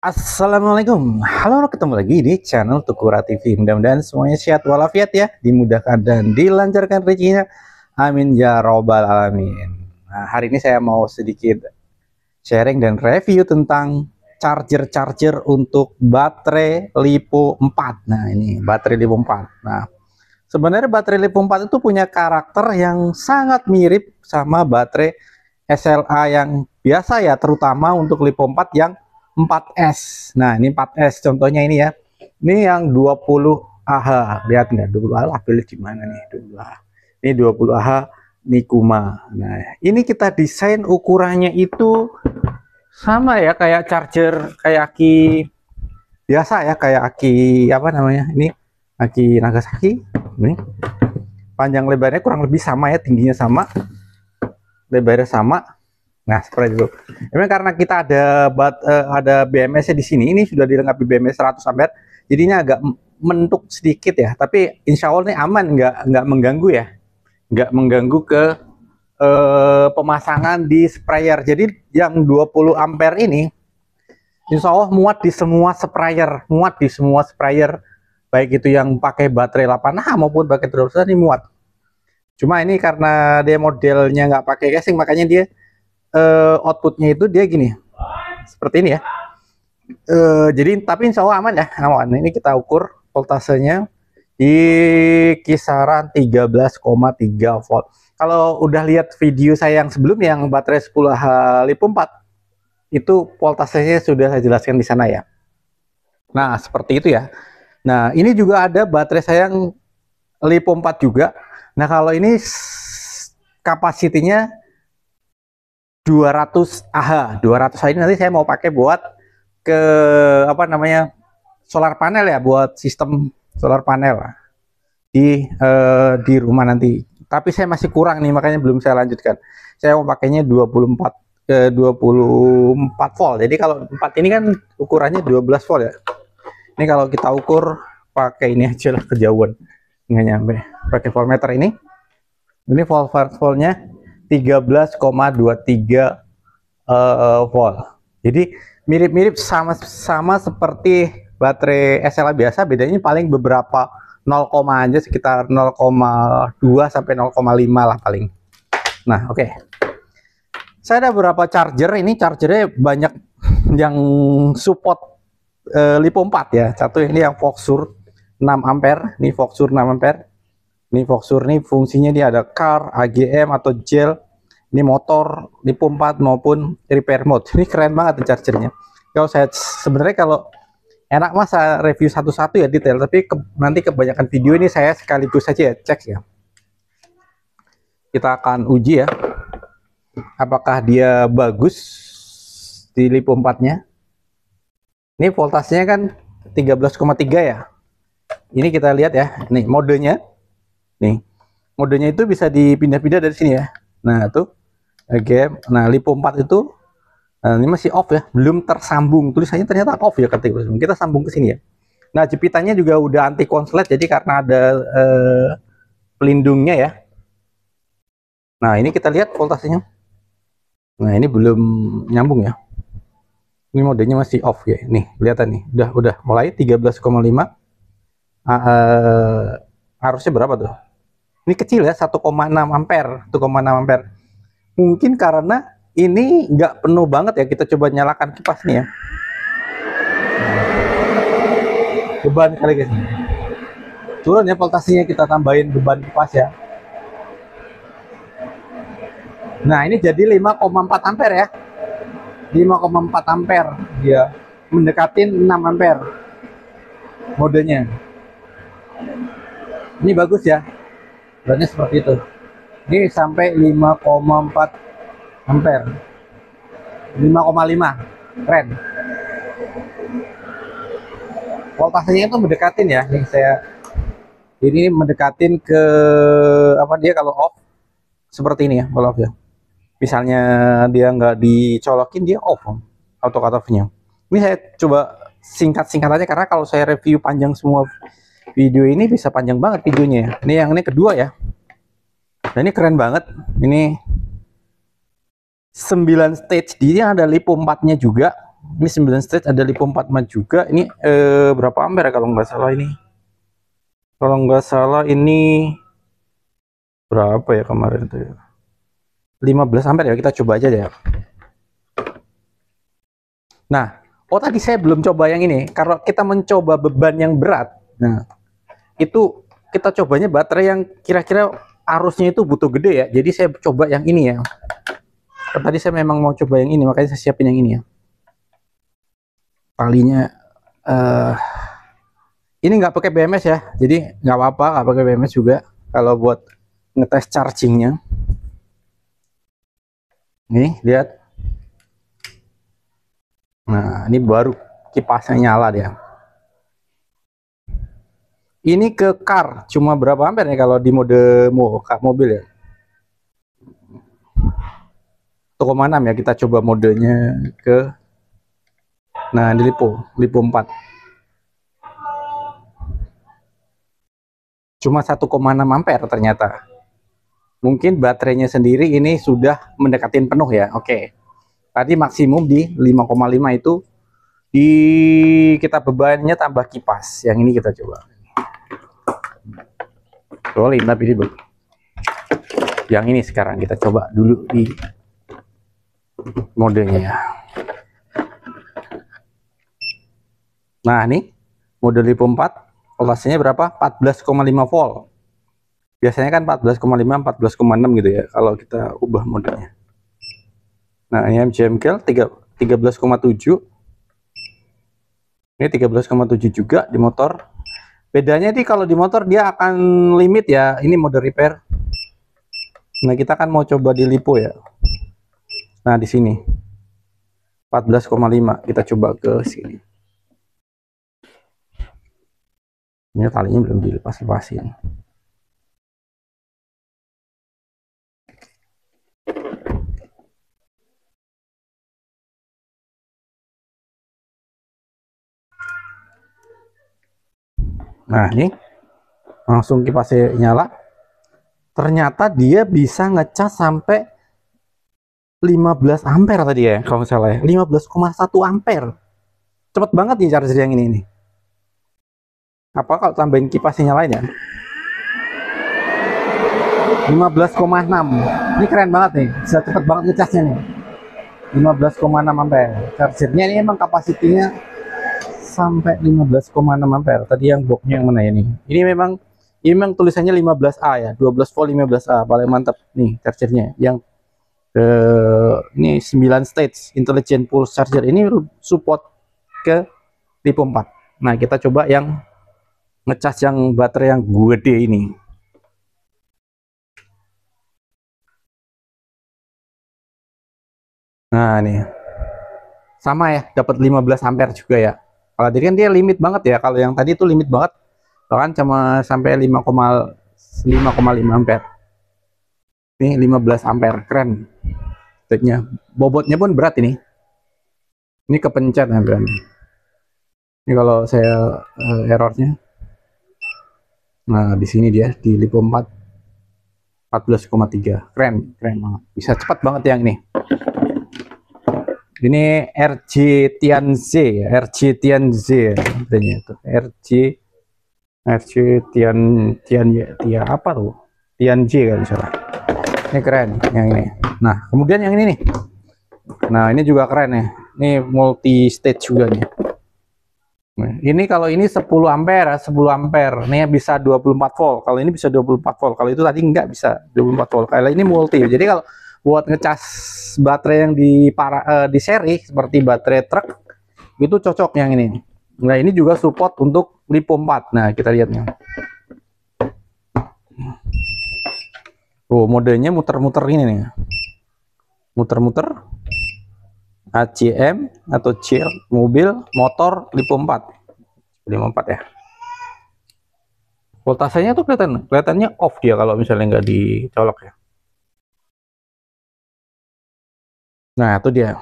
Assalamualaikum, halo, ketemu lagi di channel Tukura TV. Mudah-mudahan semuanya sehat walafiat ya, dimudahkan dan dilancarkan rezekinya. Amin ya robbal alamin. Nah, hari ini saya mau sedikit sharing dan review tentang charger untuk baterai LiPo 4. Nah, ini baterai LiPo 4. Nah, sebenarnya baterai LiPo 4 itu punya karakter yang sangat mirip sama baterai SLA yang biasa ya, terutama untuk LiPo 4 yang 4S. Nah, ini 4S contohnya ini ya. Ini yang 20 AH. Lihat nggak? 20 AH pilih gimana nih? 20 AH. Ini 20 AH Nikuma. Nah, ini kita desain ukurannya itu sama ya, kayak charger kayak aki biasa ya, kayak aki apa namanya? Ini aki Nagasaki. Ini panjang lebarnya kurang lebih sama ya, tingginya sama, lebarnya sama. Nah, seperti itu. Memang karena kita ada BMS-nya di sini, ini sudah dilengkapi BMS 100 ampere, jadinya agak mentuk sedikit ya. Tapi insya Allah ini aman, nggak mengganggu ya, nggak mengganggu ke pemasangan di sprayer. Jadi yang 20 ampere ini, insya Allah muat di semua sprayer, baik itu yang pakai baterai 8Ah maupun pakai 12 ini muat. Cuma ini karena dia modelnya nggak pakai casing, makanya dia outputnya itu dia gini, seperti ini ya. Jadi tapi insya Allah aman ya, aman. Ini kita ukur voltasenya di kisaran 13,3 volt. Kalau udah lihat video saya yang sebelumnya yang baterai 10Ah LiPo 4, itu voltasenya sudah saya jelaskan di sana ya. Nah, seperti itu ya. Nah, ini juga ada baterai saya yang LiPo 4 juga. Nah, kalau ini kapasitinya 200 Ah. 200 Ah ini nanti saya mau pakai buat ke apa namanya, solar panel ya, buat sistem solar panel di rumah nanti. Tapi saya masih kurang nih, makanya belum saya lanjutkan. Saya mau pakainya 24 volt. Jadi kalau 4 ini kan ukurannya 12 volt ya. Ini kalau kita ukur pakai ini aja lah, kejauhan nggak nyampe. Pakai voltmeter ini voltnya 13,23 volt. Jadi mirip-mirip sama seperti baterai SLA biasa, bedanya paling beberapa 0, aja, sekitar 0,2 sampai 0,5 lah paling. Nah, oke. Saya ada beberapa charger, ini chargernya banyak yang support LiPo 4 ya. Satu ini yang Voxur 6 ampere, ini Voxur 6 ampere. Ini Voxur nih fungsinya dia ada car, AGM atau gel, ini motor, LiPo 4 maupun repair mode. Ini keren banget nih chargernya. Kalau saya sebenarnya kalau enak mas saya review satu-satu ya detail, tapi nanti kebanyakan video ini saya sekaligus saja ya cek ya. Kita akan uji ya, apakah dia bagus di LiPo 4-nya. Ini voltasenya kan 13,3 ya. Ini kita lihat ya, nih modenya. Nih, modenya itu bisa dipindah-pindah dari sini ya. Nah, tuh. Oke. Nah, LiPo 4 itu ini masih off ya, belum tersambung. Tulisannya ternyata off ya ketika kita sambung ke sini ya. Nah, jepitannya juga udah anti konslet, jadi karena ada pelindungnya ya. Nah, ini kita lihat voltasenya. Nah, ini belum nyambung ya. Ini modenya masih off ya. Nih, kelihatan nih. Udah mulai 13,5. Harusnya berapa tuh? Ini kecil ya, 1,6 ampere. 1,6 ampere. Mungkin karena ini nggak penuh banget ya. Kita coba nyalakan kipas nih ya. Beban kali guys. Turun ya voltasenya, kita tambahin beban kipas ya. Nah, ini jadi 5,4 ampere ya. 5,4 ampere dia. Mendekatin 6 ampere modenya. Ini bagus ya. Bebannya seperti itu. Ini sampai 5,4 ampere. 5,5. Keren. Voltasenya itu mendekatin ya. Ini mendekatin ke apa, dia kalau off seperti ini ya, kalau off ya. Misalnya dia nggak dicolokin, dia off auto cut off-nya. Ini saya coba singkat-singkat aja karena kalau saya review panjang semua video ini bisa panjang banget videonya ya. Ini yang ini kedua ya. Nah, ini keren banget. Ini 9 stage, dia ada LiPo 4-nya juga. Ini 9 stage, ada LiPo 45 juga. Ini berapa ampere kalau nggak salah ini? Kalau nggak salah ini berapa ya kemarin itu ya? 15 ampere ya, kita coba aja deh. Nah, oh tadi saya belum coba yang ini. Kalau kita mencoba beban yang berat, nah itu kita cobanya baterai yang kira-kira arusnya itu butuh gede ya. Jadi saya coba yang ini ya. Tadi saya memang mau coba yang ini, makanya saya siapin yang ini ya. Talinya ini nggak pakai BMS ya, jadi nggak apa-apa nggak pakai BMS juga kalau buat ngetes chargingnya. Nih lihat, nah ini baru kipasnya nyala dia. Ini ke car cuma berapa ampere nih kalau di mode mobil ya? 1,6 ya, kita coba modenya ke, nah di LiPo 4 cuma 1,6 ampere ternyata. Mungkin baterainya sendiri ini sudah mendekatin penuh ya. Oke, tadi maksimum di 5,5 itu di kita bebannya tambah kipas. Yang ini kita coba rolling, tapi ini yang ini sekarang kita coba dulu di modenya ya. Nah ini mode LiPo 4 voltasenya berapa? 14,5 volt. Biasanya kan 14,5 14,6 gitu ya kalau kita ubah modenya. Nah ini MJMKL 13,7. Ini 13,7 juga di motor. Bedanya nih kalau di motor dia akan limit ya, ini mode repair. Nah kita kan mau coba di LiPo ya. Nah di sini 14,5, kita coba ke sini. Ini talinya belum dilepas-lepasin. Nah ini langsung kipasnya nyala. Ternyata dia bisa ngecas sampai 15 ampere tadi ya kalau nggak salah ya, 15,1 ampere. Cepet banget nih charger yang ini nih. Apa kalau tambahin kipasnya nyalain ya? 15,6. Ini keren banget nih, bisa cepet banget ngecasnya nih. 15,6 ampere. Chargernya ini emang kapasitinya sampai 15,6 ampere. Tadi yang boxnya yang mana ya nih? Ini memang tulisannya 15A ya, 12 volt 15A, paling mantap nih chargernya. Yang ini 9 stage intelligent pulse charger, ini support ke LiPo 4. Nah kita coba yang ngecas yang baterai yang gede ini. Nah nih sama ya, dapat 15 ampere juga ya. Kalau tadi kan dia limit banget ya, kalau yang tadi itu limit banget, bahkan cuma sampai 5,5 ampere. Ini 15 ampere, keren. Bobotnya pun berat ini. Ini kepencet hampir. Ini kalau saya errornya. Nah, di sini dia di LiPo 4 14,3. Keren banget. Bisa cepat banget yang ini. Ini RJ Tianze, RJ Tianze namanya itu. RJ Tian apa tuh? Tianze kan salah. Ini keren yang ini. Nah, kemudian yang ini nih. Nah, ini juga keren ya. Ini multi stage juga nih. Nah, ini kalau ini 10 ampere, 10 ampere. Ini bisa 24 volt. Kalau ini bisa 24 volt. Kalau itu tadi nggak bisa 24 volt. Kalau ini multi. Jadi kalau buat ngecas baterai yang di seri seperti baterai truk itu cocok yang ini. Nah, ini juga support untuk LiPo 4. Nah, kita lihatnya. Oh, modenya muter-muter ini nih. Muter-muter ACM atau CL, mobil, motor, LiPo 4. 54 ya. Voltasenya tuh kelihatannya off dia kalau misalnya nggak dicolok ya. Nah, itu dia.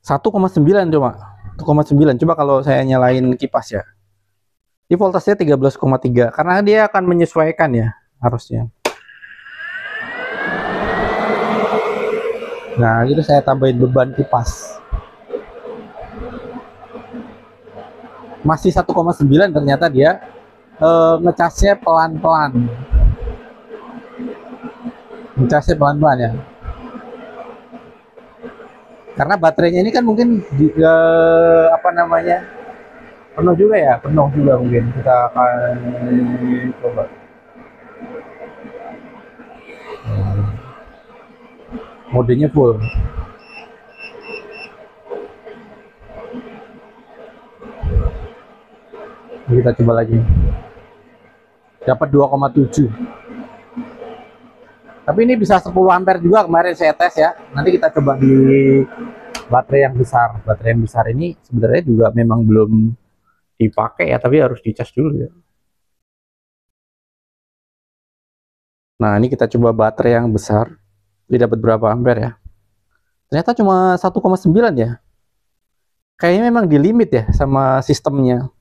1,9 cuma. 1,9. Coba kalau saya nyalain kipas ya. Di voltasenya 13,3 karena dia akan menyesuaikan ya harusnya. Nah, itu saya tambahin beban kipas. masih 1,9 ternyata dia ngecasnya pelan-pelan. Ngecasnya pelan-pelan ya. Karena baterainya ini kan mungkin apa namanya, penuh juga ya, penuh juga mungkin. Kita akan coba. Modenya full. Kita coba lagi. Dapat 2,7. Tapi ini bisa 10 ampere juga, kemarin saya tes ya. Nanti kita coba di baterai yang besar. Baterai yang besar ini sebenarnya juga memang belum dipakai ya, tapi harus dicas dulu ya. Nah, ini kita coba baterai yang besar. Dia dapat berapa ampere ya? Ternyata cuma 1,9 ya. Kayaknya memang di limit ya sama sistemnya.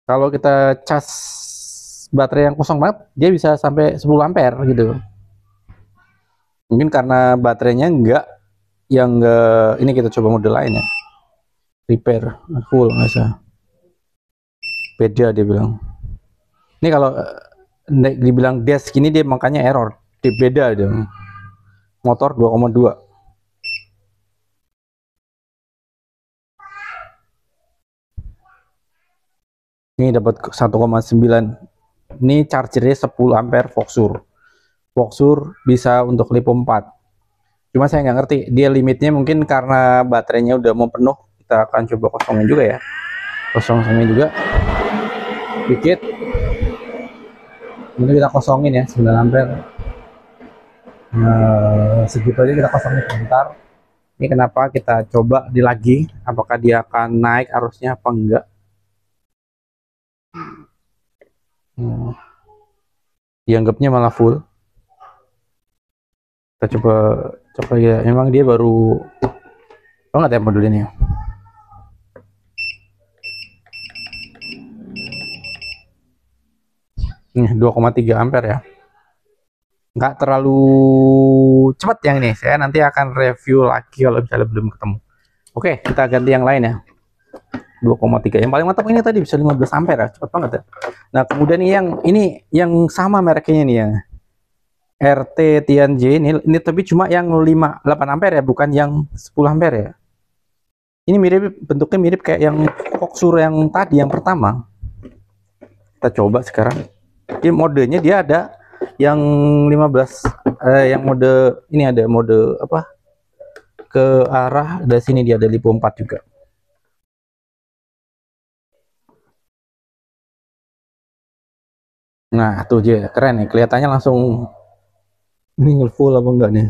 Kalau kita cas baterai yang kosong banget, dia bisa sampai 10 ampere gitu. Mungkin karena baterainya enggak, ini kita coba model lain ya. Repair full nggak bisa. Beda dia bilang. Ini kalau dibilang dash gini dia makanya error. Dia beda dia. Motor 2,2. Ini dapat 1,9. Ini chargernya 10 ampere Voxur bisa untuk lipo 4. Cuma saya nggak ngerti dia limitnya, mungkin karena baterainya udah mau penuh. Kita akan coba kosongin juga ya. Kosongin juga dikit. Ini kita kosongin ya 9 ampere. Segitu aja kita kosongin sebentar. Ini kenapa kita coba di lagi, apakah dia akan naik arusnya apa enggak. Dianggapnya malah full. Kita coba ya, memang dia baru banget ya modul ini. Nih 2,3 ampere ya. Nggak terlalu cepat yang ini. Saya nanti akan review lagi kalau misalnya belum ketemu. Oke, kita ganti yang lain ya. 2,3. Yang paling mantap ini tadi bisa 15 ampere ya. Cepat banget ya. Nah, kemudian ini yang sama mereknya nih ya. RT Tianj ini tapi cuma yang 8 ampere ya, bukan yang 10 ampere ya. Ini bentuknya mirip kayak yang Voxur yang tadi yang pertama. Kita coba sekarang. Ini modenya dia ada yang 15 yang mode ini, ada mode apa? Ke arah dari sini dia ada lipo 4 juga. Nah, tuh dia keren nih, kelihatannya langsung. Ini full apa enggak nih?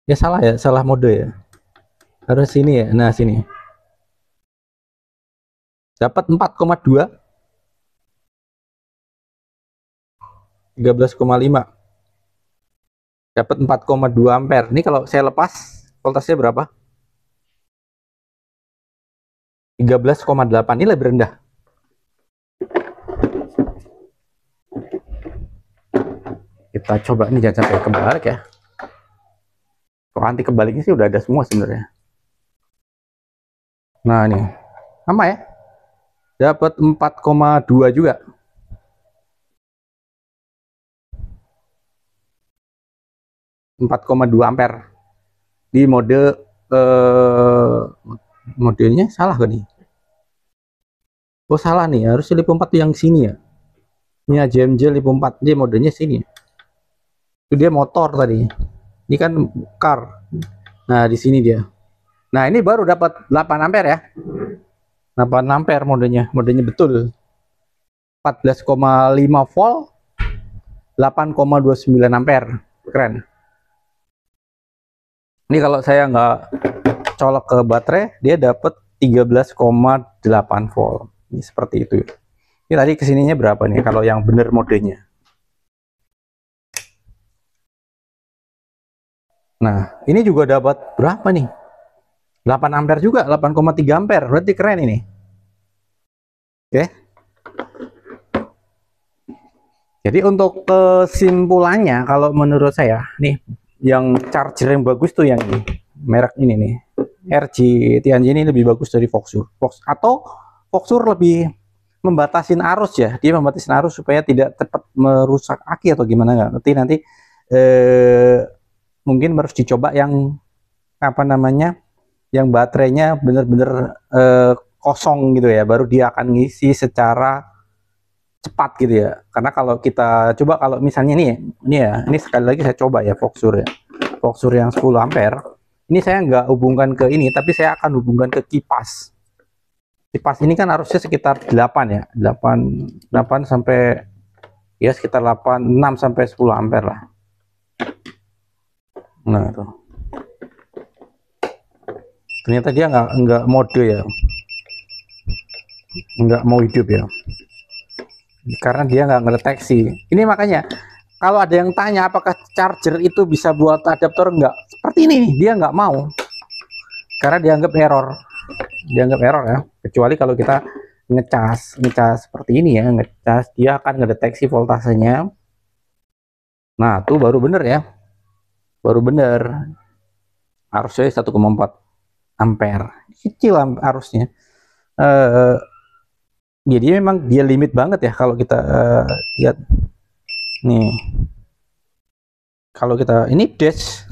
Ya salah ya, salah mode ya. Harus sini ya. Nah, sini. Dapat 4,2. 13,5. Dapat 4,2 ampere. Ini kalau saya lepas voltasenya berapa? 13,8. Ini lebih rendah. Kita coba, ini jangan sampai kebalik ya. Kalau anti kebaliknya sih udah ada semua sebenarnya. Nah, ini sama ya. Dapat 4,2 juga. .2 ampere di mode modelnya salah kan nih? Oh salah nih, harus lipo 4 yang sini ya. Ini AJMJ lipo 4, dia modenya sini. Itu dia motor tadi. Ini kan car. Nah, di sini dia. Nah, ini baru dapat 8 ampere ya. 8 ampere modenya betul. 14,5 volt. 8,29 ampere. Keren. Ini kalau saya nggak colok ke baterai, dia dapat 13,8 volt. Ini seperti itu. Ini tadi kesininya berapa nih kalau yang bener modenya? Nah, ini juga dapat berapa nih? 8 ampere juga, 8,3 ampere. Berarti keren ini. Oke. Jadi untuk kesimpulannya, kalau menurut saya, nih yang charger yang bagus tuh yang ini, merek ini nih, RG Tianj ini lebih bagus dari Voxur, atau Voxur lebih membatasin arus ya, dia membatasin arus supaya tidak cepat merusak aki atau gimana, nggak ngerti nanti. Mungkin harus dicoba yang apa namanya, yang baterainya bener-bener kosong gitu ya, baru dia akan ngisi secara cepat gitu ya. Karena kalau kita coba, kalau misalnya ini sekali lagi saya coba ya, Voxur ya, Voxur yang 10 ampere ini saya nggak hubungkan ke ini, tapi saya akan hubungkan ke kipas. Kipas ini kan harusnya sekitar 8 ya, 8 sampai ya sekitar 6 sampai 10 ampere lah. Nah itu ternyata dia nggak mode ya, nggak mau hidup ya, karena dia nggak ngedeteksi. Ini makanya kalau ada yang tanya apakah charger itu bisa buat adaptor, nggak seperti ini, dia nggak mau karena dianggap error ya. Kecuali kalau kita ngecas seperti ini ya, ngecas dia akan ngedeteksi voltasenya. Nah tuh baru bener ya, baru bener. Harusnya 1,4 ampere, kecil arusnya. Jadi memang dia limit banget ya kalau kita lihat nih. Kalau kita ini dash,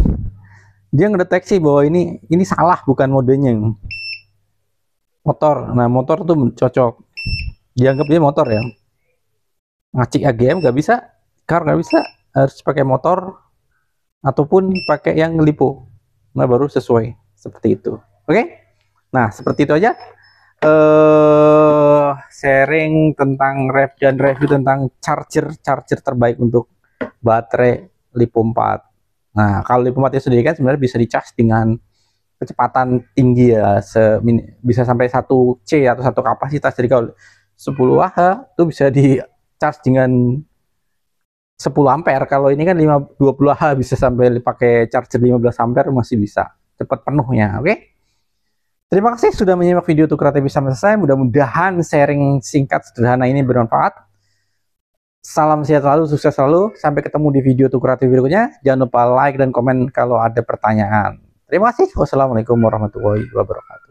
dia ngedeteksi bahwa ini salah, bukan modenya motor. Nah motor tuh cocok, dianggap dia motor ya. Ngacik AGM nggak bisa, car nggak bisa, harus pakai motor ataupun pakai yang lipo. Nah baru sesuai seperti itu. Oke, nah seperti itu aja sharing tentang review tentang charger terbaik untuk baterai Lipo 4. Nah kalau Lipo 4 itu sendiri kan sebenarnya bisa dicas dengan kecepatan tinggi ya, bisa sampai 1C atau 1 kapasitas. Jadi kalau 10 Ah itu bisa dicas dengan 10 ampere. Kalau ini kan 20 Ah bisa sampai pakai charger 15 ampere masih bisa cepat penuhnya. Oke. Terima kasih sudah menyimak video Tukar TV sampai selesai. Mudah-mudahan sharing singkat sederhana ini bermanfaat. Salam sehat selalu, sukses selalu. Sampai ketemu di video Tukar TV berikutnya. Jangan lupa like dan komen kalau ada pertanyaan. Terima kasih. Wassalamualaikum warahmatullahi wabarakatuh.